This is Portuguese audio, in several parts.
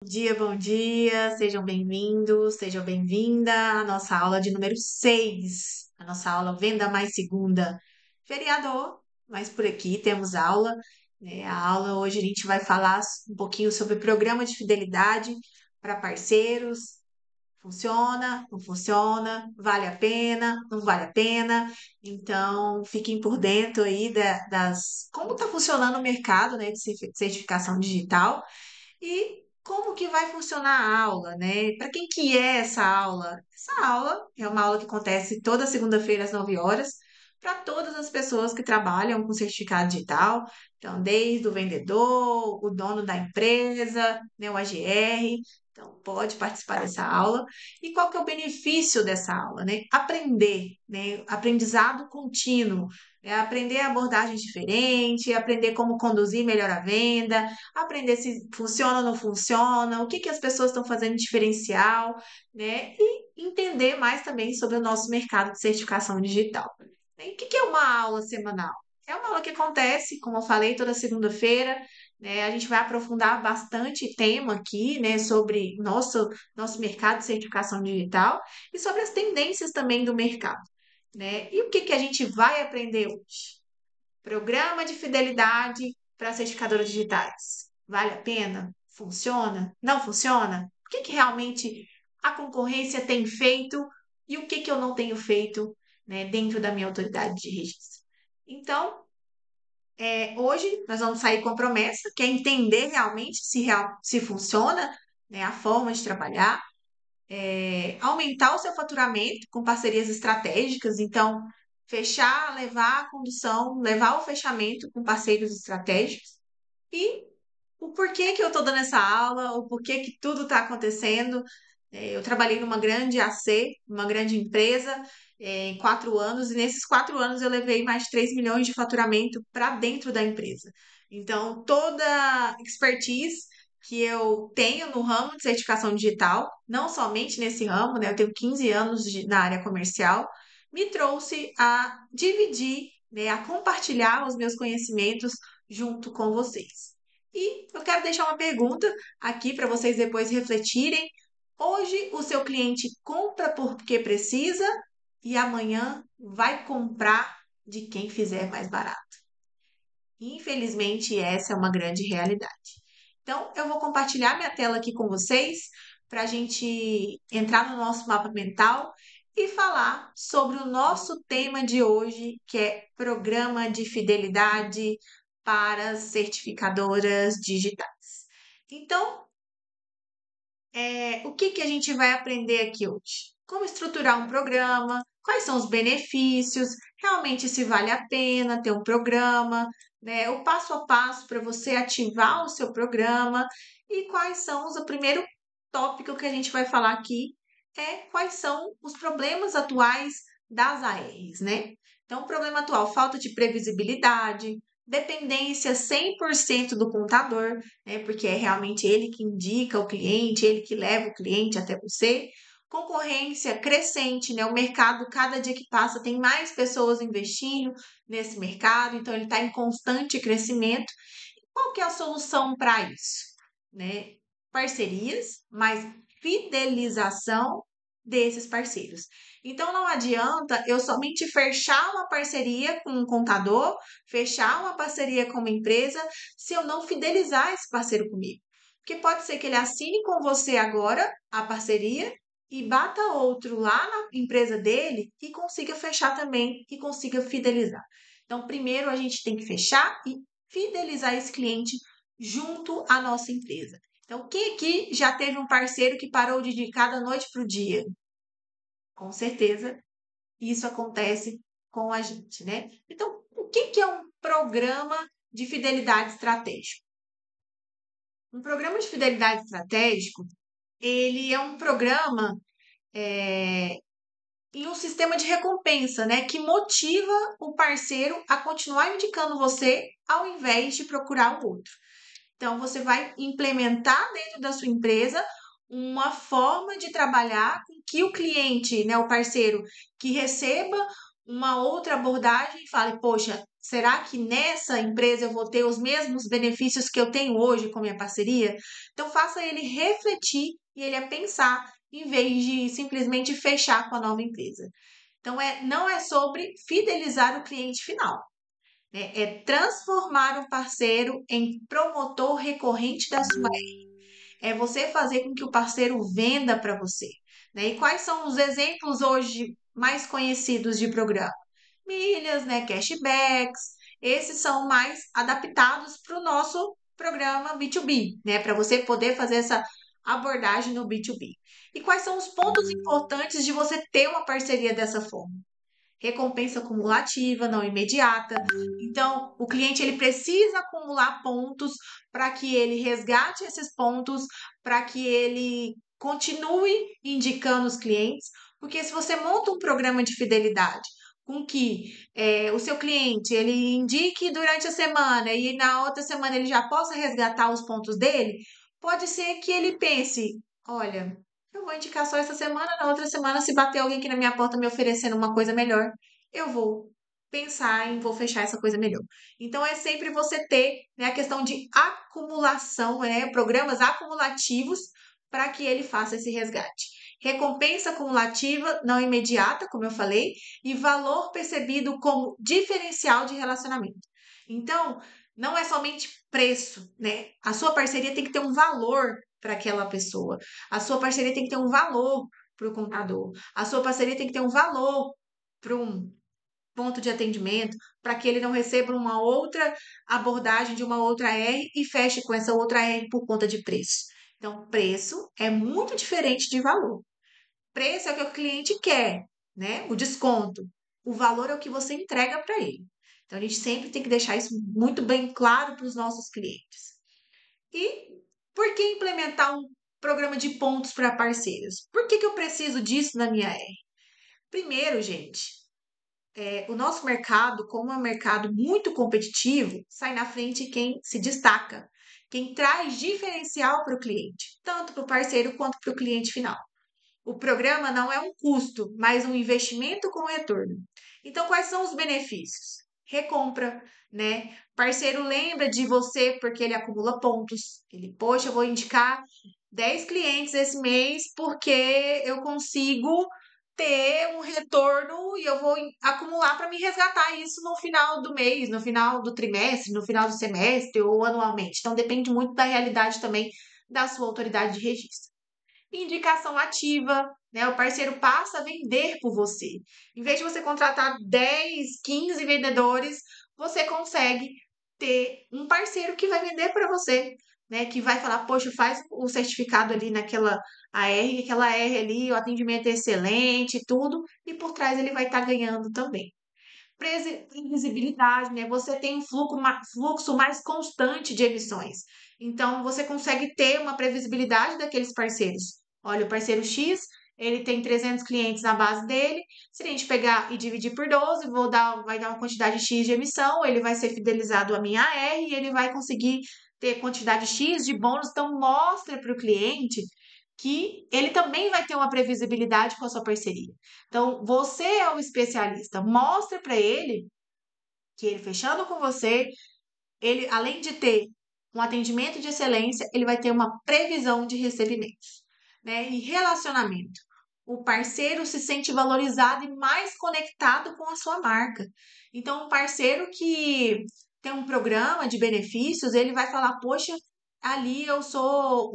Bom dia, sejam bem-vindos, sejam bem-vinda à nossa aula de número 6, a nossa aula Venda Mais Segunda. Feriador, mas por aqui temos aula, né? A aula hoje a gente vai falar um pouquinho sobre programa de fidelidade para parceiros. Funciona, não funciona, vale a pena, não vale a pena. Então, fiquem por dentro aí como está funcionando o mercado, né, de certificação digital e como que vai funcionar a aula, né? Para quem que é essa aula? Essa aula é uma aula que acontece toda segunda-feira às 9 horas para todas as pessoas que trabalham com certificado digital. Então, desde o vendedor, o dono da empresa, né, o AGR. Então, pode participar dessa aula. E qual que é o benefício dessa aula, né? Aprender, né? Aprendizado contínuo. É aprender abordagens diferentes, aprender como conduzir melhor a venda, aprender se funciona ou não funciona, o que que as pessoas estão fazendo de diferencial, né? E entender mais também sobre o nosso mercado de certificação digital. E o que que é uma aula semanal? É uma aula que acontece, como eu falei, toda segunda-feira, né? A gente vai aprofundar bastante tema aqui, né, sobre nosso mercado de certificação digital e sobre as tendências também do mercado, né? E o que que a gente vai aprender hoje? Programa de fidelidade para certificadoras digitais. Vale a pena? Funciona? Não funciona? O que que realmente a concorrência tem feito e o que que eu não tenho feito, né, dentro da minha autoridade de registro? Então, hoje nós vamos sair com a promessa, que é entender realmente se funciona, né, a forma de trabalhar, aumentar o seu faturamento com parcerias estratégicas, então fechar, levar a condução, levar o fechamento com parceiros estratégicos e o porquê que eu estou dando essa aula, o porquê que tudo está acontecendo. Eu trabalhei numa grande AC, uma grande empresa, em 4 anos, e nesses 4 anos eu levei mais de 3 milhões de faturamento para dentro da empresa. Então, toda a expertise que eu tenho no ramo de certificação digital, não somente nesse ramo, né? Eu tenho 15 anos na área comercial, me trouxe a dividir, né, a compartilhar os meus conhecimentos junto com vocês. E eu quero deixar uma pergunta aqui para vocês depois refletirem. Hoje o seu cliente compra porque precisa e amanhã vai comprar de quem fizer mais barato. Infelizmente, essa é uma grande realidade. Então, eu vou compartilhar minha tela aqui com vocês para a gente entrar no nosso mapa mental e falar sobre o nosso tema de hoje, que é programa de fidelidade para certificadoras digitais. Então, o que que a gente vai aprender aqui hoje? Como estruturar um programa, quais são os benefícios, realmente se vale a pena ter um programa, né? O passo a passo para você ativar o seu programa e quais são o primeiro tópico que a gente vai falar aqui quais são os problemas atuais das ARs, né? Então, o problema atual, falta de previsibilidade, dependência 100% do contador, né? Porque é realmente ele que indica o cliente, ele que leva o cliente até você. Concorrência crescente, né? O mercado, cada dia que passa, tem mais pessoas investindo nesse mercado, então ele está em constante crescimento. Qual que é a solução para isso? Né? Parcerias, mais fidelização desses parceiros. Então não adianta eu somente fechar uma parceria com um contador, fechar uma parceria com uma empresa, se eu não fidelizar esse parceiro comigo. Porque pode ser que ele assine com você agora a parceria e bata outro lá na empresa dele e consiga fechar também e consiga fidelizar. Então, primeiro a gente tem que fechar e fidelizar esse cliente junto à nossa empresa. Então, quem aqui já teve um parceiro que parou de dedicar da noite para o dia? Com certeza, isso acontece com a gente, né? Então, o que que é um programa de fidelidade estratégico? Um programa de fidelidade estratégico, ele é um programa e um sistema de recompensa, né? Que motiva o parceiro a continuar indicando você ao invés de procurar o outro. Então, você vai implementar dentro da sua empresa uma forma de trabalhar com que o cliente, né, o parceiro, que receba uma outra abordagem e fale, poxa, será que nessa empresa eu vou ter os mesmos benefícios que eu tenho hoje com minha parceria? Então faça ele refletir e ele a pensar em vez de simplesmente fechar com a nova empresa. Então não é sobre fidelizar o cliente final, né? É transformar o parceiro em promotor recorrente da sua é você fazer com que o parceiro venda para você, né? E quais são os exemplos hoje mais conhecidos de programa? Milhas, né? Cashbacks, esses são mais adaptados para o nosso programa B2B, né? Para você poder fazer essa abordagem no B2B. E quais são os pontos importantes de você ter uma parceria dessa forma? Recompensa cumulativa, não imediata. Então, o cliente ele precisa acumular pontos para que ele resgate esses pontos, para que ele continue indicando os clientes, porque se você monta um programa de fidelidade com que o seu cliente ele indique durante a semana e na outra semana ele já possa resgatar os pontos dele, pode ser que ele pense, olha, eu vou indicar só essa semana, na outra semana, se bater alguém aqui na minha porta me oferecendo uma coisa melhor, eu vou pensar em vou fechar essa coisa melhor. Então é sempre você ter, né, a questão de acumulação, né, programas acumulativos para que ele faça esse resgate. Recompensa acumulativa não imediata, como eu falei, e valor percebido como diferencial de relacionamento. Então, não é somente preço, né? A sua parceria tem que ter um valor para aquela pessoa. A sua parceria tem que ter um valor para o contador. A sua parceria tem que ter um valor para um ponto de atendimento, para que ele não receba uma outra abordagem de uma outra R e feche com essa outra R por conta de preço. Então, preço é muito diferente de valor. Preço é o que o cliente quer, né? O desconto. O valor é o que você entrega para ele. Então, a gente sempre tem que deixar isso muito bem claro para os nossos clientes. E por que implementar um programa de pontos para parceiros? Por que eu preciso disso na minha R? Primeiro, gente, o nosso mercado, como é um mercado muito competitivo, sai na frente quem se destaca, quem traz diferencial para o cliente, tanto para o parceiro quanto para o cliente final. O programa não é um custo, mas um investimento com retorno. Então, quais são os benefícios? Recompra, né? Parceiro lembra de você porque ele acumula pontos. Ele, poxa, eu vou indicar 10 clientes esse mês porque eu consigo ter um retorno e eu vou acumular para me resgatar isso no final do mês, no final do trimestre, no final do semestre ou anualmente. Então, depende muito da realidade também da sua autoridade de registro. Indicação ativa, né? O parceiro passa a vender por você. Em vez de você contratar 10, 15 vendedores, você consegue ter um parceiro que vai vender para você, né? Que vai falar, poxa, faz o certificado ali naquela AR, aquela R ali, o atendimento é excelente, e tudo, e por trás ele vai estar ganhando também. Previsibilidade, né? Você tem um fluxo mais constante de emissões. Então, você consegue ter uma previsibilidade daqueles parceiros. Olha, o parceiro X, ele tem 300 clientes na base dele. Se a gente pegar e dividir por 12, vai dar uma quantidade X de emissão, ele vai ser fidelizado à minha R e ele vai conseguir ter quantidade X de bônus. Então, mostra para o cliente que ele também vai ter uma previsibilidade com a sua parceria. Então, você é o especialista, mostra para ele que ele fechando com você, ele além de ter um atendimento de excelência, ele vai ter uma previsão de recebimentos, né? E relacionamento. O parceiro se sente valorizado e mais conectado com a sua marca. Então, um parceiro que tem um programa de benefícios, ele vai falar, poxa, ali eu sou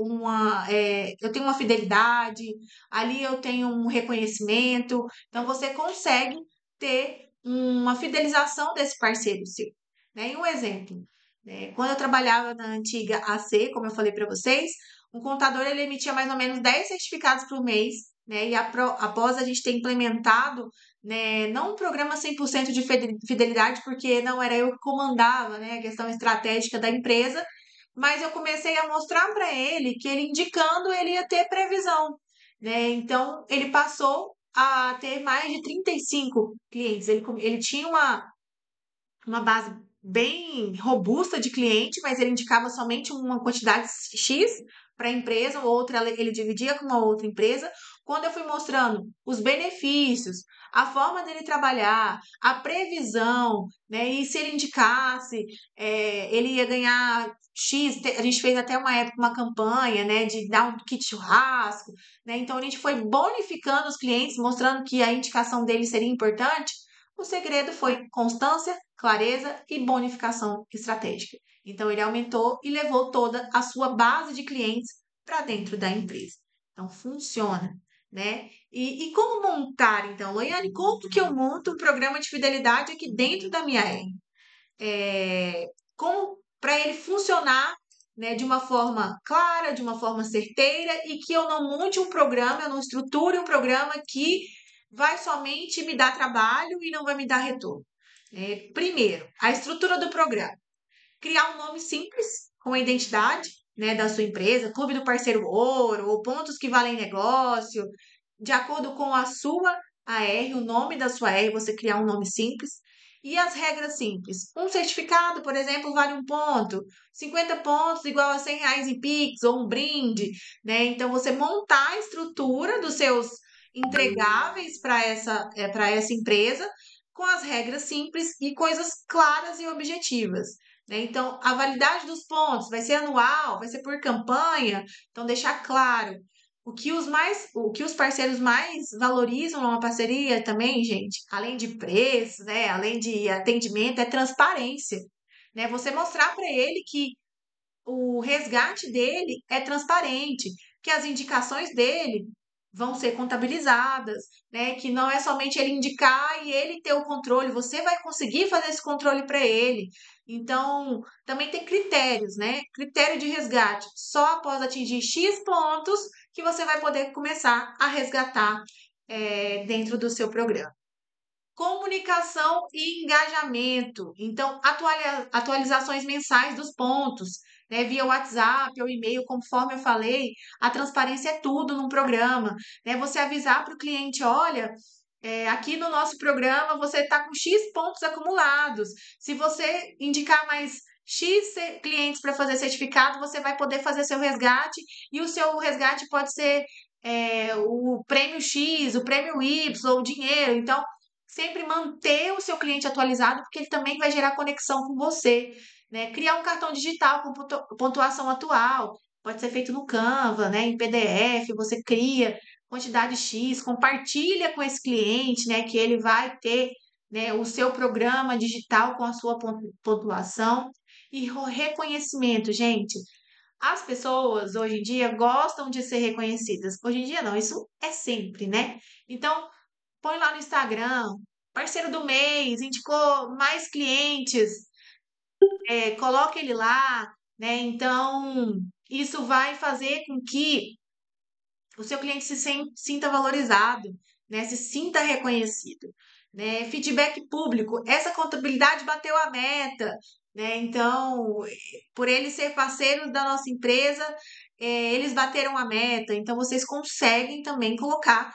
eu tenho uma fidelidade, ali eu tenho um reconhecimento. Então, você consegue ter uma fidelização desse parceiro seu. Né? E um exemplo, né? Quando eu trabalhava na antiga AC, como eu falei para vocês, um contador ele emitia mais ou menos 10 certificados por mês, né? E após a gente ter implementado, né, não um programa 100% de fidelidade, porque não era eu que comandava, né, a questão estratégica da empresa, mas eu comecei a mostrar para ele que ele indicando ele ia ter previsão, né? Então ele passou a ter mais de 35 clientes. Ele tinha uma base bem robusta de cliente, mas ele indicava somente uma quantidade X para a empresa, outra ele dividia com uma outra empresa. Quando eu fui mostrando os benefícios, a forma dele trabalhar, a previsão, né? E se ele indicasse, ele ia ganhar X. A gente fez até uma época uma campanha, né, de dar um kit churrasco, né? Então a gente foi bonificando os clientes, mostrando que a indicação dele seria importante. O segredo foi constância, clareza e bonificação estratégica. Então ele aumentou e levou toda a sua base de clientes para dentro da empresa. Então funciona, né? E como montar, então, Loiane, como que eu monto um programa de fidelidade aqui dentro da minha R? Como para ele funcionar, né, de uma forma clara, de uma forma certeira e que eu não monte um programa, eu não estruture um programa que vai somente me dar trabalho e não vai me dar retorno. Primeiro, a estrutura do programa. Criar um nome simples, com a identidade, né, da sua empresa, Clube do Parceiro Ouro, ou pontos que valem negócio, de acordo com a sua AR, o nome da sua AR, você criar um nome simples. E as regras simples. Um certificado, por exemplo, vale um ponto. 50 pontos igual a R$ 100 em Pix ou um brinde, né? Então, você montar a estrutura dos seus entregáveis para essa empresa com as regras simples e coisas claras e objetivas, né? Então, a validade dos pontos vai ser anual, vai ser por campanha. Então, deixar claro o que os parceiros mais valorizam numa parceria também, gente, além de preço, né, além de atendimento, é transparência, né? Você mostrar para ele que o resgate dele é transparente, que as indicações dele vão ser contabilizadas, né? Que não é somente ele indicar e ele ter o controle, você vai conseguir fazer esse controle para ele. Então, também tem critérios, né? Critério de resgate. Só após atingir X pontos que você vai poder começar a resgatar dentro do seu programa. Comunicação e engajamento. Então, atualizações mensais dos pontos, né, via WhatsApp ou e-mail, conforme eu falei, a transparência é tudo num programa, né? Você avisar para o cliente, olha, aqui no nosso programa você está com X pontos acumulados. Se você indicar mais X clientes para fazer certificado, você vai poder fazer seu resgate e o seu resgate pode ser o prêmio X, o prêmio Y, ou o dinheiro. Então, sempre manter o seu cliente atualizado, porque ele também vai gerar conexão com você, né? Criar um cartão digital com pontuação atual, pode ser feito no Canva, né? Em PDF, você cria quantidade X, compartilha com esse cliente, né? Que ele vai ter, né, o seu programa digital com a sua pontuação e reconhecimento, gente. As pessoas hoje em dia gostam de ser reconhecidas. Hoje em dia não, isso é sempre, né? Então, põe lá no Instagram, parceiro do mês, indicou mais clientes, coloca ele lá, né? Então, isso vai fazer com que o seu cliente se sinta valorizado, né? Se sinta reconhecido, né? Feedback público, essa contabilidade bateu a meta, né? Então, por ele ser parceiro da nossa empresa, eles bateram a meta. Então, vocês conseguem também colocar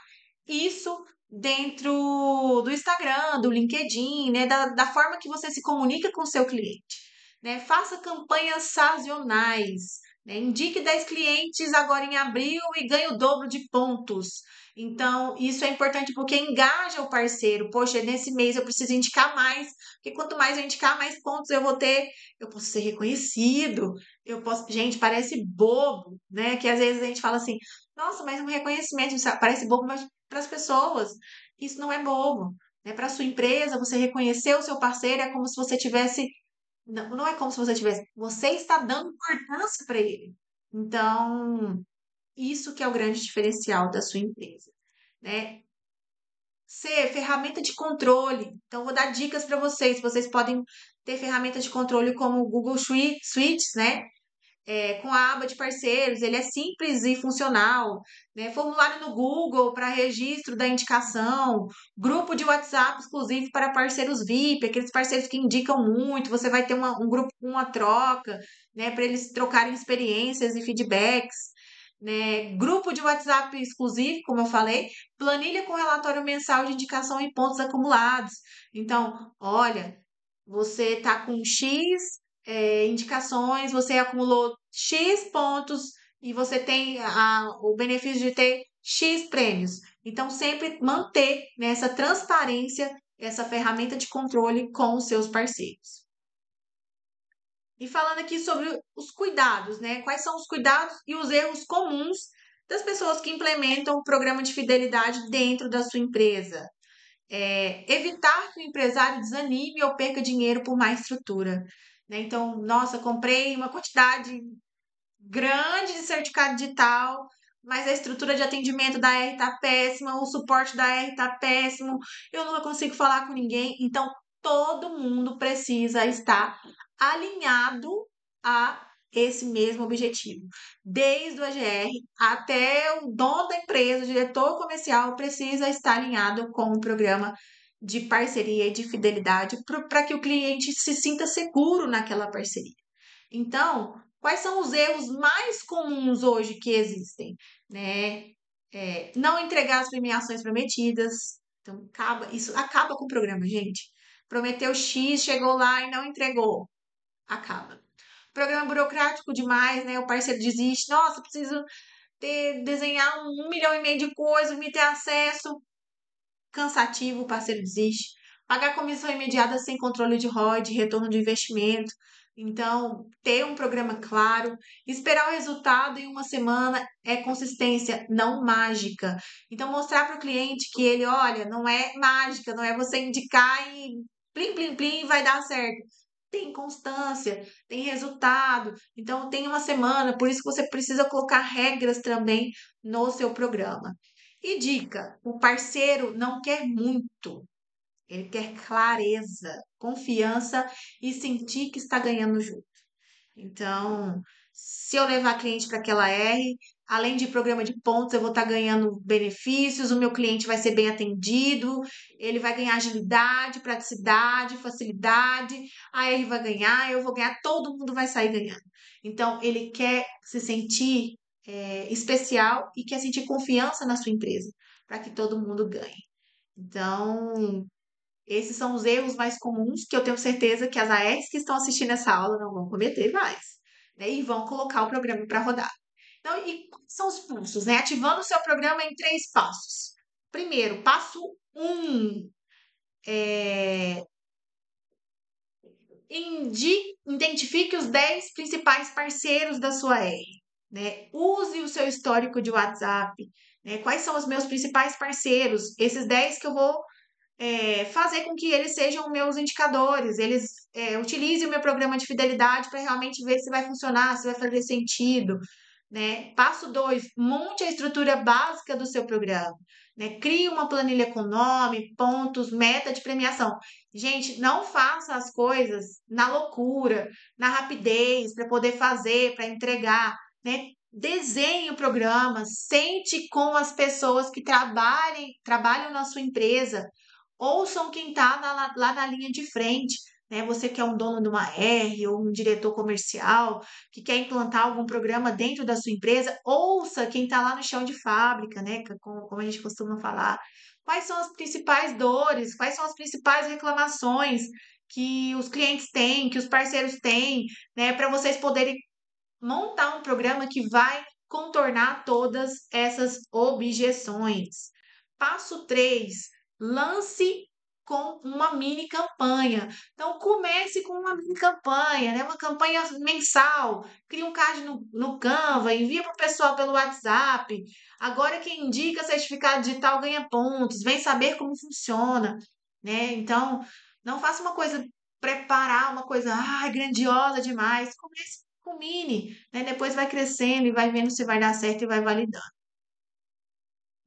isso dentro do Instagram, do LinkedIn, né? Da forma que você se comunica com o seu cliente, né? Faça campanhas sazonais, né? Indique 10 clientes agora em abril e ganhe o dobro de pontos. Então, isso é importante porque engaja o parceiro. Poxa, nesse mês eu preciso indicar mais, porque quanto mais eu indicar, mais pontos eu vou ter, eu posso ser reconhecido, eu posso. Gente, parece bobo, né? Que às vezes a gente fala assim, nossa, mas um reconhecimento isso parece bobo, mas para as pessoas isso não é bobo. Né? Para a sua empresa, você reconhecer o seu parceiro é como se você tivesse não, não é como se você tivesse. Você está dando importância para ele. Então, isso que é o grande diferencial da sua empresa, né? Ser ferramenta de controle. Então, vou dar dicas para vocês. Vocês podem ter ferramentas de controle como o Google Suites, né? Com a aba de parceiros, ele é simples e funcional, né? Formulário no Google para registro da indicação, grupo de WhatsApp exclusivo para parceiros VIP, aqueles parceiros que indicam muito, você vai ter um grupo com uma troca, né? Para eles trocarem experiências e feedbacks. Né? Grupo de WhatsApp exclusivo, como eu falei, planilha com relatório mensal de indicação e pontos acumulados. Então, olha, você está com X indicações, você acumulou X pontos e você tem o benefício de ter X prêmios. Então, sempre manter, né, essa transparência, essa ferramenta de controle com os seus parceiros. E falando aqui sobre os cuidados, né? Quais são os cuidados e os erros comuns das pessoas que implementam o programa de fidelidade dentro da sua empresa? Evitar que o empresário desanime ou perca dinheiro por má estrutura. Né? Então, nossa, comprei uma quantidade grande de certificado digital, mas a estrutura de atendimento da R tá péssima, o suporte da R tá péssimo, eu não consigo falar com ninguém. Então, todo mundo precisa estar alinhado a esse mesmo objetivo. Desde o AGR até o dono da empresa, o diretor comercial, precisa estar alinhado com o programa de parceria e de fidelidade para que o cliente se sinta seguro naquela parceria. Então, quais são os erros mais comuns hoje que existem, né? Não entregar as premiações prometidas. Então, isso acaba com o programa, gente. Prometeu X, chegou lá e não entregou. Acaba. Programa burocrático demais, né? O parceiro desiste. Nossa, preciso desenhar 1,5 milhão de coisas, me ter acesso. Cansativo, o parceiro desiste. Pagar comissão imediata sem controle de ROI, de retorno de investimento. Então, ter um programa claro, esperar o resultado em uma semana é consistência, não mágica. Então, mostrar para o cliente que ele, olha, não é mágica, não é você indicar e plim, plim, plim, vai dar certo. Tem constância, tem resultado. Então, tem uma semana, por isso que você precisa colocar regras também no seu programa. E dica: o parceiro não quer muito, ele quer clareza, confiança e sentir que está ganhando junto. Então, se eu levar cliente para aquela R, além de programa de pontos, eu vou estar ganhando benefícios, o meu cliente vai ser bem atendido, ele vai ganhar agilidade, praticidade, facilidade, a R vai ganhar, eu vou ganhar, todo mundo vai sair ganhando. Então, ele quer se sentir especial e quer sentir confiança na sua empresa, para que todo mundo ganhe. Então, esses são os erros mais comuns que eu tenho certeza que as ARs que estão assistindo essa aula não vão cometer mais, né? E vão colocar o programa para rodar. Então, e quais são os passos, né? Ativando o seu programa em 3 passos. Primeiro, passo 1, é, identifique os 10 principais parceiros da sua R, né? Use o seu histórico de WhatsApp, né? Quais são os meus principais parceiros? Esses 10 que eu vou fazer com que eles sejam meus indicadores, eles utilizem o meu programa de fidelidade para realmente ver se vai funcionar, se vai fazer sentido, né? Passo 2, monte a estrutura básica do seu programa, né? Crie uma planilha com nome, pontos, meta de premiação. Gente, não faça as coisas na loucura, na rapidez, para poder fazer, para entregar, né? Desenhe o programa, sente com as pessoas que trabalham na sua empresa, ouçam quem está lá na linha de frente, né? Você que é um dono de uma R ou um diretor comercial que quer implantar algum programa dentro da sua empresa, ouça quem está lá no chão de fábrica, né? Como a gente costuma falar. Quais são as principais dores? Quais são as principais reclamações que os clientes têm, que os parceiros têm, né? Para vocês poderem montar um programa que vai contornar todas essas objeções. Passo 3, lance com uma mini campanha. Então, comece com uma mini campanha, né? Uma campanha mensal. Cria um card no Canva, envia para o pessoal pelo WhatsApp. Agora, quem indica certificado digital ganha pontos. Vem saber como funciona, né? Então, não faça uma coisa, preparar uma coisa grandiosa demais. Comece com mini, né? Depois vai crescendo e vai vendo se vai dar certo e vai validando,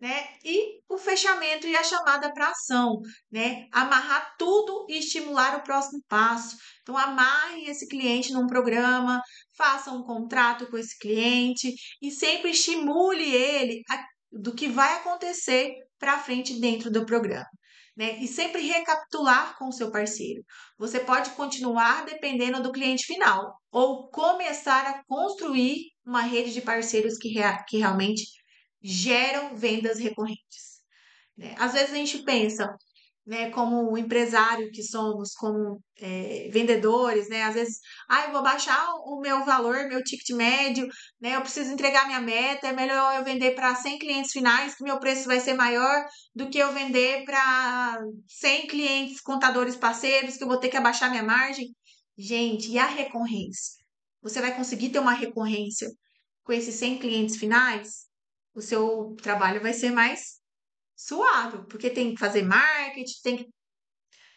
né? E o fechamento e a chamada para ação, né? Amarrar tudo e estimular o próximo passo. Então, amarre esse cliente num programa, faça um contrato com esse cliente e sempre estimule ele do que vai acontecer para frente dentro do programa. Né? E sempre recapitular com o seu parceiro. Você pode continuar dependendo do cliente final ou começar a construir uma rede de parceiros que realmente geram vendas recorrentes, né? Às vezes a gente pensa, né, como empresário que somos, como vendedores, né, às vezes, eu vou baixar o meu valor, meu ticket médio, né, eu preciso entregar minha meta, é melhor eu vender para 100 clientes finais, que meu preço vai ser maior do que eu vender para 100 clientes contadores parceiros, que eu vou ter que abaixar minha margem. Gente, e a recorrência? Você vai conseguir ter uma recorrência com esses 100 clientes finais? O seu trabalho vai ser mais suave, porque tem que fazer marketing, tem que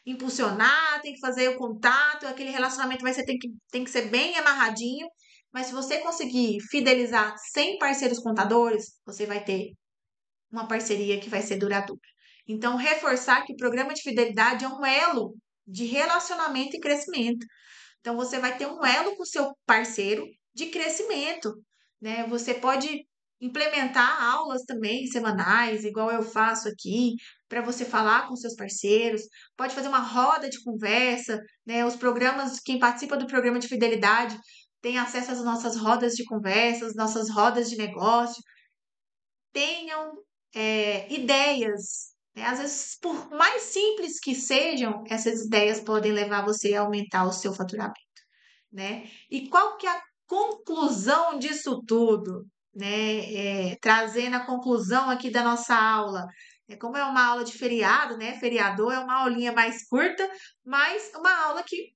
impulsionar, tem que fazer o contato, aquele relacionamento tem que ser bem amarradinho. Mas se você conseguir fidelizar 100 parceiros contadores, você vai ter uma parceria que vai ser duradoura. Então, reforçar que o programa de fidelidade é um elo de relacionamento e crescimento. Então, você vai ter um elo com o seu parceiro de crescimento, né? Você pode implementar aulas também semanais, igual eu faço aqui, para você falar com seus parceiros. Pode fazer uma roda de conversa, né? Os programas, quem participa do programa de fidelidade tem acesso às nossas rodas de conversas, nossas rodas de negócio. Tenham ideias, né? Às vezes, por mais simples que sejam, essas ideias podem levar você a aumentar o seu faturamento, né? E qual que é a conclusão disso tudo, né? Trazendo a conclusão aqui da nossa aula. Como é uma aula de feriado, né? Feriador é uma aulinha mais curta, mas uma aula que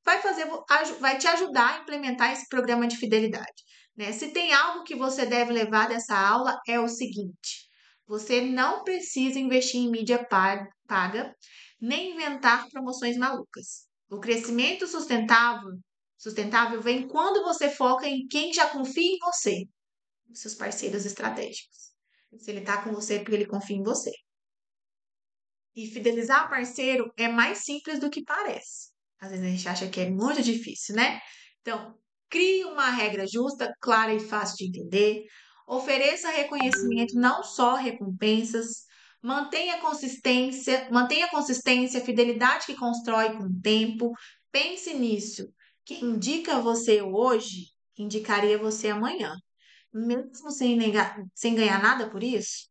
vai te ajudar a implementar esse programa de fidelidade, né? Se tem algo que você deve levar dessa aula é o seguinte: você não precisa investir em mídia paga, nem inventar promoções malucas. O crescimento sustentável vem quando você foca em quem já confia em você, os seus parceiros estratégicos. Se ele está com você é porque ele confia em você. E fidelizar parceiro é mais simples do que parece. Às vezes a gente acha que é muito difícil, né? Então, crie uma regra justa, clara e fácil de entender. Ofereça reconhecimento, não só recompensas. Mantenha consistência, fidelidade que constrói com o tempo. Pense nisso. Quem indica você hoje, indicaria você amanhã. Mesmo sem ganhar nada por isso?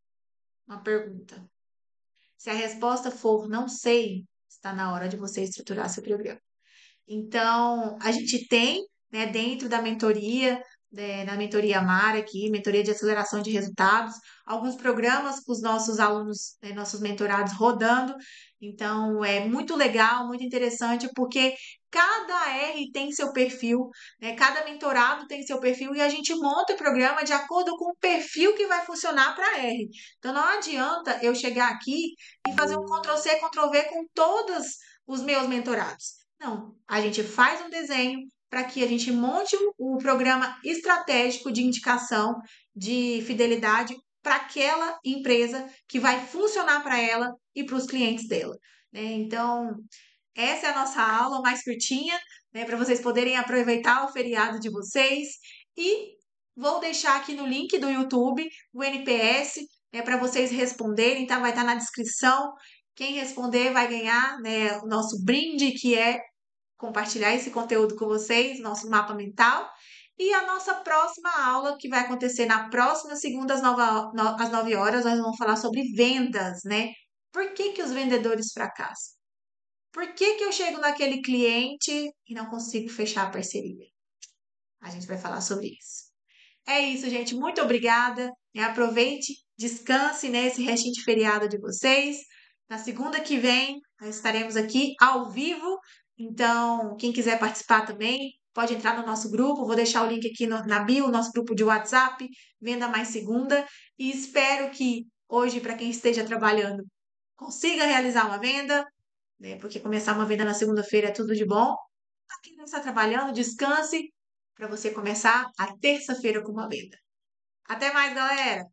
Uma pergunta. Se a resposta for não sei, está na hora de você estruturar seu programa. Então, a gente tem, né, dentro da mentoria, na mentoria Mara aqui, mentoria de aceleração de resultados, alguns programas com os nossos alunos, né, nossos mentorados rodando. Então, é muito legal, muito interessante, porque cada R tem seu perfil, né? Cada mentorado tem seu perfil e a gente monta o programa de acordo com o perfil que vai funcionar para R. Então, não adianta eu chegar aqui e fazer um Ctrl+C, Ctrl+V com todos os meus mentorados. Não, a gente faz um desenho para que a gente monte o programa estratégico de indicação de fidelidade para aquela empresa que vai funcionar para ela e para os clientes dela, né? Então, essa é a nossa aula mais curtinha, né, para vocês poderem aproveitar o feriado de vocês. E vou deixar aqui no link do YouTube o NPS, né, para vocês responderem, tá? Vai estar na descrição. Quem responder vai ganhar, né, o nosso brinde, que é compartilhar esse conteúdo com vocês, nosso mapa mental. E a nossa próxima aula, que vai acontecer na próxima segunda às 9 horas, nós vamos falar sobre vendas, né? Por que que os vendedores fracassam? Por que que eu chego naquele cliente e não consigo fechar a parceria? A gente vai falar sobre isso. É isso, gente. Muito obrigada. Aproveite, descanse nesse restinho de feriado de vocês. Na segunda que vem, nós estaremos aqui ao vivo. Então, quem quiser participar também, pode entrar no nosso grupo. Vou deixar o link aqui na bio, nosso grupo de WhatsApp, Venda Mais Segunda. E espero que hoje, para quem esteja trabalhando, consiga realizar uma venda, né? Porque começar uma venda na segunda-feira é tudo de bom. Para quem não está trabalhando, descanse para você começar a terça-feira com uma venda. Até mais, galera!